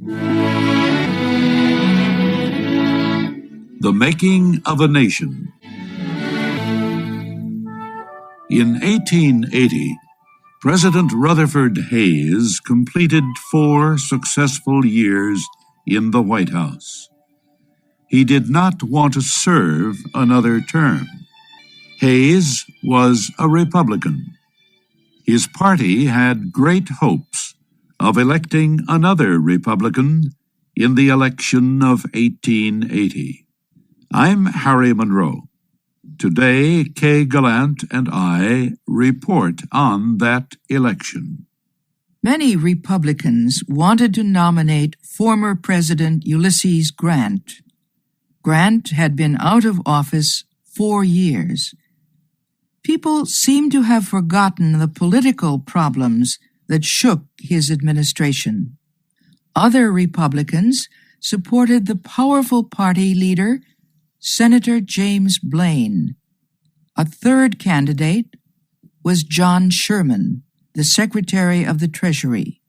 The Making of a Nation. In 1880, President Rutherford Hayes completed 4 successful years in the White House. He did not want to serve another term. Hayes was a Republican. His party had great hopes of electing another Republican in the election of 1880. I'm Harry Monroe. Today, Kay Gallant and I report on that election. Many Republicans wanted to nominate former President Ulysses Grant. Grant had been out of office 4 years. People seem to have forgotten the political problems that shook his administration. Other Republicans supported the powerful party leader, Senator James Blaine. A third candidate was John Sherman, the Secretary of the Treasury.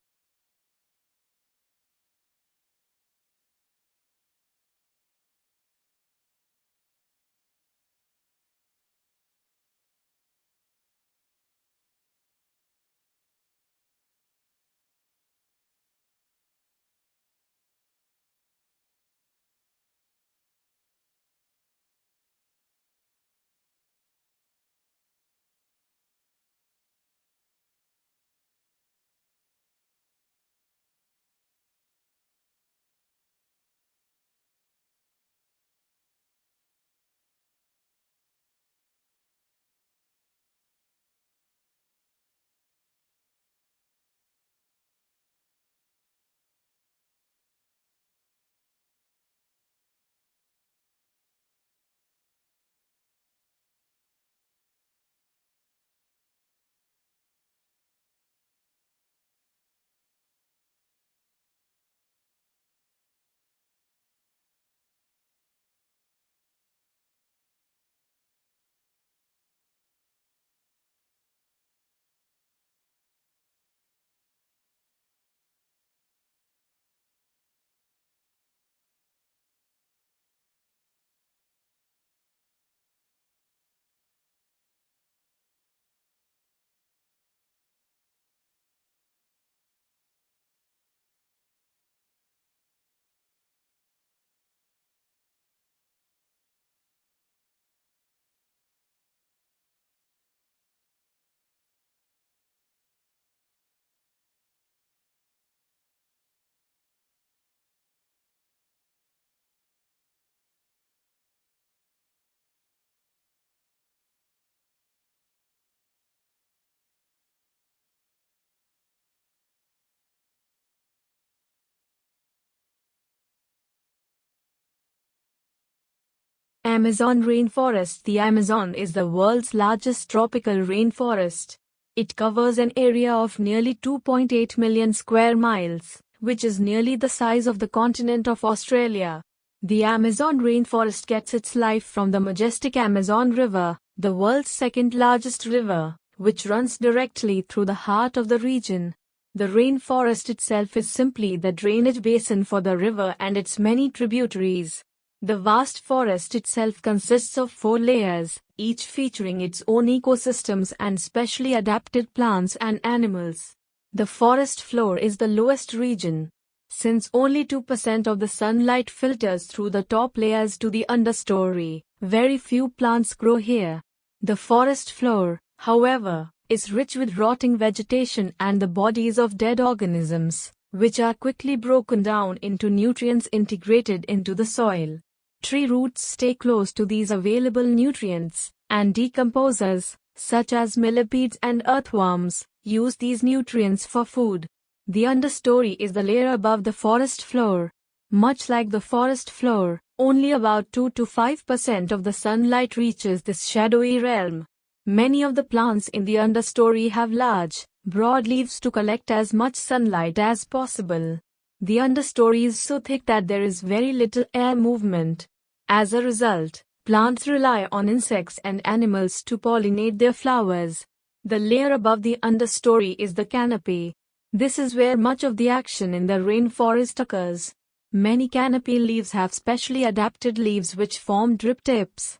Amazon rainforest. The Amazon is the world's largest tropical rainforest. It covers an area of nearly 2.8 million square miles, which is nearly the size of the continent of Australia. The Amazon rainforest gets its life from the majestic Amazon River, the world's second largest river, which runs directly through the heart of the region. The rainforest itself is simply the drainage basin for the river and its many tributaries. The vast forest itself consists of 4 layers, each featuring its own ecosystems and specially adapted plants and animals. The forest floor is the lowest region. Since only 2% of the sunlight filters through the top layers to the understory, very few plants grow here. The forest floor, however, is rich with rotting vegetation and the bodies of dead organisms, which are quickly broken down into nutrients integrated into the soil. Tree roots stay close to these available nutrients, and decomposers, such as millipedes and earthworms, use these nutrients for food. The understory is the layer above the forest floor. Much like the forest floor, only about 2 to 5% of the sunlight reaches this shadowy realm. Many of the plants in the understory have large, broad leaves to collect as much sunlight as possible. The understory is so thick that there is very little air movement. As a result, plants rely on insects and animals to pollinate their flowers. The layer above the understory is the canopy. This is where much of the action in the rainforest occurs. Many canopy leaves have specially adapted leaves which form drip tips.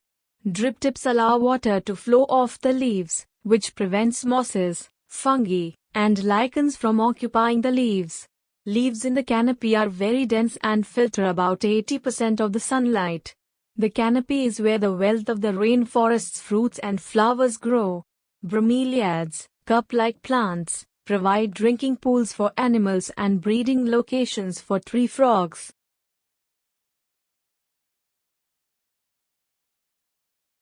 Drip tips allow water to flow off the leaves, which prevents mosses, fungi, and lichens from occupying the leaves. Leaves in the canopy are very dense and filter about 80% of the sunlight. The canopy is where the wealth of the rainforest's fruits and flowers grow. Bromeliads, cup-like plants, provide drinking pools for animals and breeding locations for tree frogs.